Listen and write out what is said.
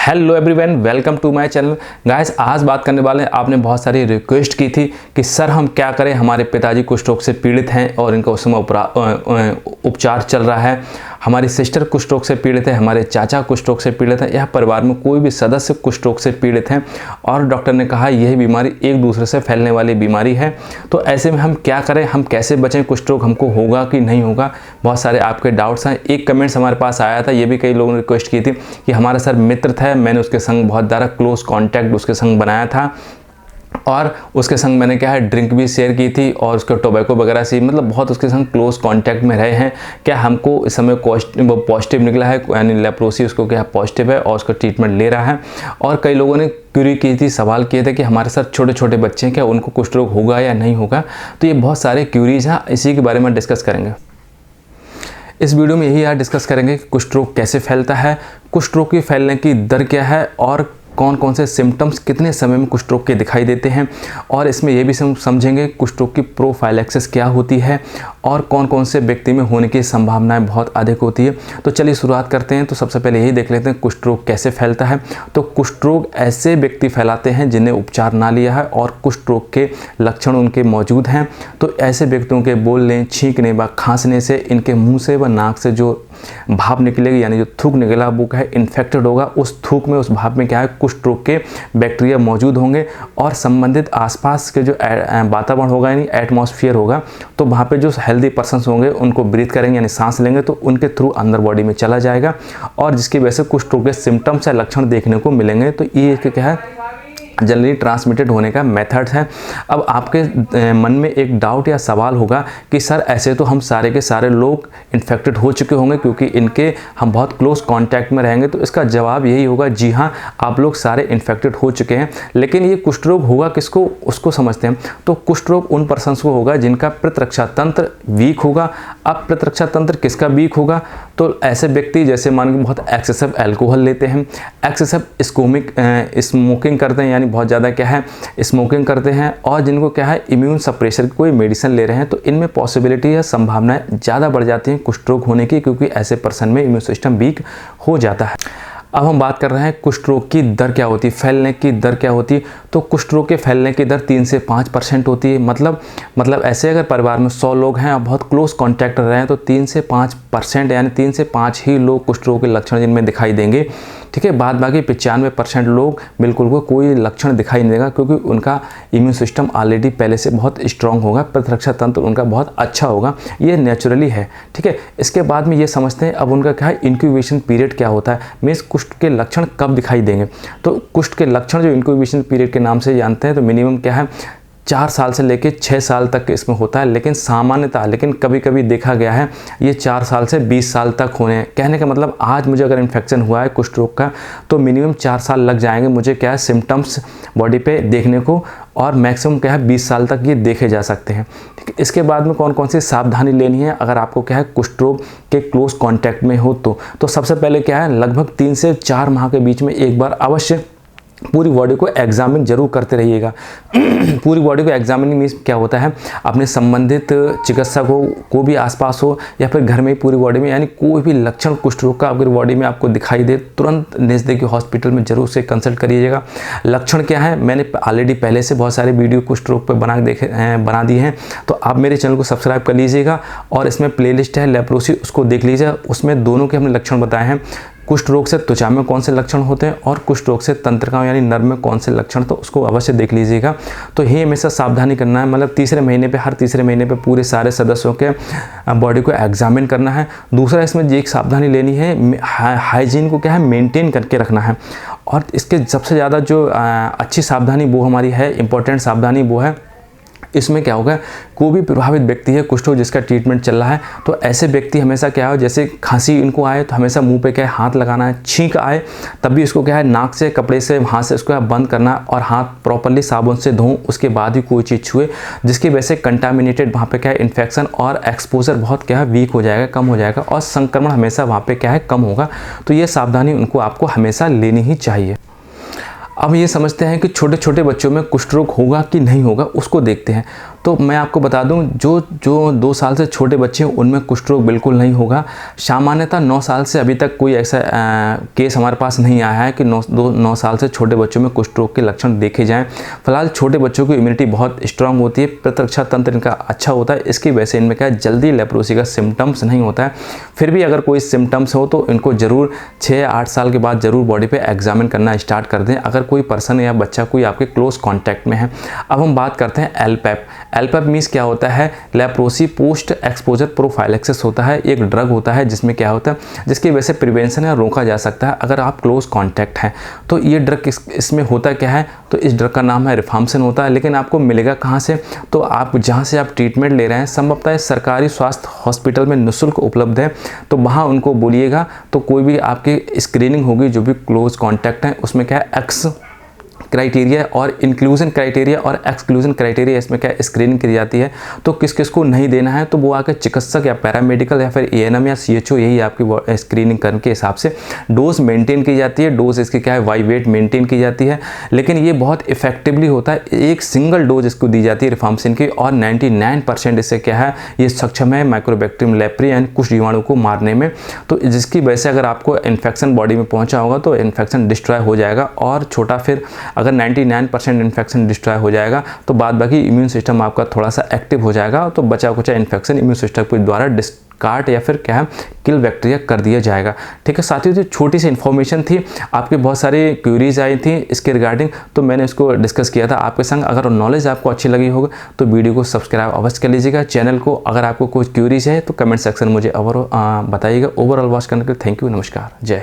Hello everyone, welcome to my channel. Guys, आज बात करने वाले हैं। आपने बहुत सारी रिक्वेस्ट की थी कि सर हम क्या करें, हमारे पिताजी कुष्ठ रोग से पीड़ित हैं और इनका उस समय उपचार चल रहा है। हमारी सिस्टर कुष्ठ रोग से पीड़ित है, हमारे चाचा कुष्ठ रोग से पीड़ित है, या परिवार में कोई भी सदस्य कुष्ठ रोग से पीड़ित हैं और डॉक्टर ने कहा यह बीमारी एक दूसरे से फैलने वाली बीमारी है। तो ऐसे में हम क्या करें, हम कैसे बचें, कुष्ठ रोग हमको होगा कि नहीं होगा, बहुत सारे आपके डाउट्स हैं। एक कमेंट्स हमारे पास आया था, ये भी कई लोगों ने रिक्वेस्ट की थी कि हमारा सर मित्र था, मैंने उसके संग बहुत ज़्यादा क्लोज कॉन्टैक्ट उसके संग बनाया था और उसके संग मैंने क्या है ड्रिंक भी शेयर की थी और उसके टोबैको वगैरह से मतलब बहुत उसके संग क्लोज कांटेक्ट में रहे हैं। क्या हमको इस समय पॉजिटिव निकला है, यानी लेप्रोसी उसको क्या पॉजिटिव है और उसका ट्रीटमेंट ले रहा है। और कई लोगों ने क्यूरी की थी, सवाल किए थे कि हमारे साथ छोटे छोटे बच्चे हैं, क्या उनको कुष्ठ रोग होगा या नहीं होगा। तो ये बहुत सारे क्यूरीज हैं, इसी के बारे में डिस्कस करेंगे। इस वीडियो में यही डिस्कस करेंगे कि कुष्ठ रोग कैसे फैलता है, कुष्ठ रोग की फैलने की दर क्या है और कौन कौन से सिम्टम्स कितने समय में कुष्ठ रोग के दिखाई देते हैं, और इसमें यह भी समझेंगे कुष्ठ रोग की प्रोफाइलैक्सिस क्या होती है और कौन कौन से व्यक्ति में होने की संभावनाएं बहुत अधिक होती है। तो चलिए शुरुआत करते हैं। तो सबसे पहले यही देख लेते हैं कुष्ठ रोग कैसे फैलता है। तो कुष्ठ रोग ऐसे व्यक्ति फैलाते हैं जिन्हें उपचार ना लिया है और कुष्ठ रोग के लक्षण उनके मौजूद हैं। तो ऐसे व्यक्तियों के बोलने, छींकने व खांसने से, इनके मुँह से व नाक से जो भाप निकलेगी, यानी जो थूक निकला वो क्या है इन्फेक्टेड होगा। उस थूक में, उस भाप में क्या है कुष्ठ रोग के बैक्टीरिया मौजूद होंगे और संबंधित आसपास के जो वातावरण होगा यानी एटमॉस्फेयर होगा, तो वहाँ पे जो हेल्दी पर्सन्स होंगे उनको ब्रीथ करेंगे यानी सांस लेंगे तो उनके थ्रू अंदर बॉडी में चला जाएगा और जिसकी वजह से कुष्ठ रोग के सिम्टम्स या लक्षण देखने को मिलेंगे। तो ये क्या है जल्दी ट्रांसमिटेड होने का मेथड्स है। अब आपके मन में एक डाउट या सवाल होगा कि सर ऐसे तो हम सारे के सारे लोग इन्फेक्टेड हो चुके होंगे क्योंकि इनके हम बहुत क्लोज कांटेक्ट में रहेंगे। तो इसका जवाब यही होगा, जी हाँ, आप लोग सारे इन्फेक्टेड हो चुके हैं। लेकिन ये कुष्ठ रोग होगा किसको, उसको समझते हैं। तो कुष्ठ रोग उन पर्सन्स को होगा जिनका प्रतिरक्षा तंत्र वीक होगा। अब प्रतिरक्षा तंत्र किसका वीक होगा, तो ऐसे व्यक्ति जैसे मान के बहुत एक्सेसिव अल्कोहल लेते हैं, एक्सेसिव स्मोकिंग करते हैं, यानी बहुत ज़्यादा क्या है स्मोकिंग करते हैं, और जिनको क्या है इम्यून सप्रेशर की कोई मेडिसिन ले रहे हैं, तो इनमें पॉसिबिलिटी या संभावनाएं ज़्यादा बढ़ जाती हैं कुष्ठ रोग होने की, क्योंकि ऐसे पर्सन में इम्यून सिस्टम वीक हो जाता है। अब हम बात कर रहे हैं कुष्ठ रोग की दर क्या होती है, फैलने की दर क्या होती है। तो कुष्ठ रोग के फैलने की दर 3 से 5% होती है। मतलब ऐसे अगर परिवार में 100 लोग हैं और बहुत क्लोज कॉन्टैक्ट रहे हैं तो 3 से 5% यानी 3 से 5 ही लोग कुष्ठ रोग के लक्षण जिनमें दिखाई देंगे। ठीक है, बाद बाकी 95% लोग बिल्कुल को कोई लक्षण दिखाई नहीं देगा क्योंकि उनका इम्यून सिस्टम ऑलरेडी पहले से बहुत स्ट्रांग होगा, प्रतिरक्षा तंत्र उनका बहुत अच्छा होगा, ये नेचुरली है। ठीक है, इसके बाद में ये समझते हैं अब उनका क्या है इंक्यूबेशन पीरियड क्या होता है, मीन्स कुष्ठ के लक्षण कब दिखाई देंगे। तो कुष्ठ के लक्षण जो इंक्यूबेशन पीरियड के नाम से जानते हैं, तो मिनिमम क्या है 4 साल से लेकर 6 साल तक इसमें होता है, लेकिन सामान्यतः लेकिन कभी कभी देखा गया है ये 4 साल से 20 साल तक होने हैं। कहने का मतलब आज मुझे अगर इन्फेक्शन हुआ है कुष्ठ रोग का तो मिनिमम 4 साल लग जाएंगे मुझे क्या है सिम्टम्स बॉडी पे देखने को, और मैक्सिमम क्या है 20 साल तक ये देखे जा सकते हैं। ठीक है, इसके बाद में कौन कौन सी सावधानी लेनी है अगर आपको क्या है कुष्ठ रोग के क्लोज कॉन्टैक्ट में हो तो सबसे पहले क्या है लगभग 3 से 4 माह के बीच में एक बार अवश्य पूरी बॉडी को एग्जामिन जरूर करते रहिएगा। पूरी बॉडी को एग्जामिनिंग मीन्स क्या होता है, अपने संबंधित चिकित्सक को भी आसपास हो या फिर घर में ही पूरी बॉडी में, यानी कोई भी लक्षण कुष्ठ रोग का आपकी बॉडी में आपको दिखाई दे तुरंत नज़दीकी हॉस्पिटल में जरूर से कंसल्ट करिएगा। लक्षण क्या है, मैंने ऑलरेडी पहले से बहुत सारे वीडियो कुष्ठ रोग पर बना दिए हैं, तो आप मेरे चैनल को सब्सक्राइब कर लीजिएगा और इसमें प्लेलिस्ट है लेप्रोसी, उसको देख लीजिए। उसमें दोनों के हमने लक्षण बताए हैं, कुष्ठ रोग से त्वचा में कौन से लक्षण होते हैं और कुष्ठ रोग से तंत्रिका यानी नर्व में कौन से लक्षण, तो उसको अवश्य देख लीजिएगा। तो ये हमेशा सावधानी करना है, मतलब तीसरे महीने पे हर तीसरे महीने पे पूरे सारे सदस्यों के बॉडी को एग्जामिन करना है। दूसरा इसमें एक सावधानी लेनी है, हाइजीन को क्या है मेंटेन करके रखना है। और इसके सबसे ज़्यादा जो अच्छी सावधानी वो हमारी है, इंपॉर्टेंट सावधानी वो है, इसमें क्या होगा कोई भी प्रभावित व्यक्ति है कुष्ठ रोग जिसका ट्रीटमेंट चल रहा है, तो ऐसे व्यक्ति हमेशा क्या हो, जैसे खांसी इनको आए तो हमेशा मुंह पे क्या है हाथ लगाना है, छींक आए तब भी इसको क्या है नाक से कपड़े से हाथ से इसको बंद करना और हाथ प्रॉपरली साबुन से धों, उसके बाद ही कोई चीज़ छुए, जिसकी वजह से कंटामिनेटेड वहाँ पे क्या है इन्फेक्शन और एक्सपोजर बहुत क्या है वीक हो जाएगा, कम हो जाएगा और संक्रमण हमेशा वहाँ पे क्या है कम होगा। तो ये सावधानी उनको आपको हमेशा लेनी ही चाहिए। अब ये समझते हैं कि छोटे छोटे बच्चों में कुष्ठ रोग होगा कि नहीं होगा, उसको देखते हैं। तो मैं आपको बता दूं, जो 2 साल से छोटे बच्चे हैं उनमें कुष्ठ रोग बिल्कुल नहीं होगा। सामान्यतः 9 साल से अभी तक कोई ऐसा केस हमारे पास नहीं आया है कि 9 साल से छोटे बच्चों में कुष्ठ रोग के लक्षण देखे जाएँ। फिलहाल छोटे बच्चों की इम्यूनिटी बहुत स्ट्रांग होती है, प्रतिरक्षा तंत्र इनका अच्छा होता है, इसकी वजह से इनमें क्या जल्दी लेप्रोसी का सिम्टम्स नहीं होता है। फिर भी अगर कोई सिम्टम्स हो तो इनको ज़रूर 6-8 साल के बाद ज़रूर बॉडी पे एग्जामिन करना स्टार्ट कर दें, अगर कोई पर्सन या बच्चा कोई आपके क्लोज कॉन्टैक्ट में है। अब हम बात करते हैं एलपैप। एलपैप मीन्स क्या होता है? लेप्रोसी पोस्ट एक्सपोजर प्रोफाइलेक्सिस होता है। एक ड्रग होता है जिसमें क्या होता है, जिसकी वजह से प्रिवेंशन या रोका जा सकता है अगर आप क्लोज कॉन्टैक्ट हैं। तो ये ड्रग इसमें होता क्या है? तो इस ड्रग का नाम है रिफाम्पिसिन होता है। लेकिन आपको मिलेगा कहाँ से? तो आप जहाँ से आप ट्रीटमेंट ले रहे हैं संभवतः सरकारी स्वास्थ्य हॉस्पिटल में निःशुल्क उपलब्ध है, तो वहाँ उनको बोलिएगा। तो कोई भी आपकी स्क्रीनिंग होगी जो भी क्लोज कॉन्टैक्ट हैं, उसमें क्या है एक्स क्राइटेरिया और इंक्लूजन क्राइटेरिया और एक्सक्लूजन क्राइटेरिया, इसमें क्या स्क्रीनिंग की जाती है। तो किस किस को नहीं देना है तो वो आकर चिकित्सक या पैरामेडिकल या फिर एएनएम या सीएचओ, यही आपकी स्क्रीनिंग करने के हिसाब से डोज मेंटेन की जाती है। डोज इसकी क्या है? वाई वेट मेंटेन की जाती है, लेकिन ये बहुत इफेक्टिवली होता है। एक सिंगल डोज इसको दी जाती है रिफाम्पिसिन की, और 99% इससे क्या है, ये सक्षम है माइक्रोबैक्टीरियम लेप्री एंड कुछ जीवाणु को मारने में। तो जिसकी वजह से अगर आपको इन्फेक्शन बॉडी में पहुंचा होगा तो इन्फेक्शन डिस्ट्रॉय हो जाएगा। और छोटा, फिर अगर 99% इन्फेक्शन डिस्ट्रॉय हो जाएगा तो बाद बाकी इम्यून सिस्टम आपका थोड़ा सा एक्टिव हो जाएगा, तो बचा कुचा इन्फेक्शन इम्यून सिस्टम के द्वारा डिस्कार्ड या फिर क्या है किल बैक्टीरिया कर दिया जाएगा। ठीक है साथियों, तो छोटी सी इन्फॉर्मेशन थी, आपके बहुत सारी क्यूरीज आई थी इसके रिगार्डिंग, तो मैंने इसको डिस्कस किया था आपके संग। अगर नॉलेज आपको अच्छी लगी होगी तो वीडियो को सब्सक्राइब अवश्य कर लीजिएगा, चैनल को। अगर आपको कोई क्यूरीज है तो कमेंट सेक्शन में मुझे बताइएगा। ओवरऑल वॉच करने के लिए थैंक यू, नमस्कार, जय।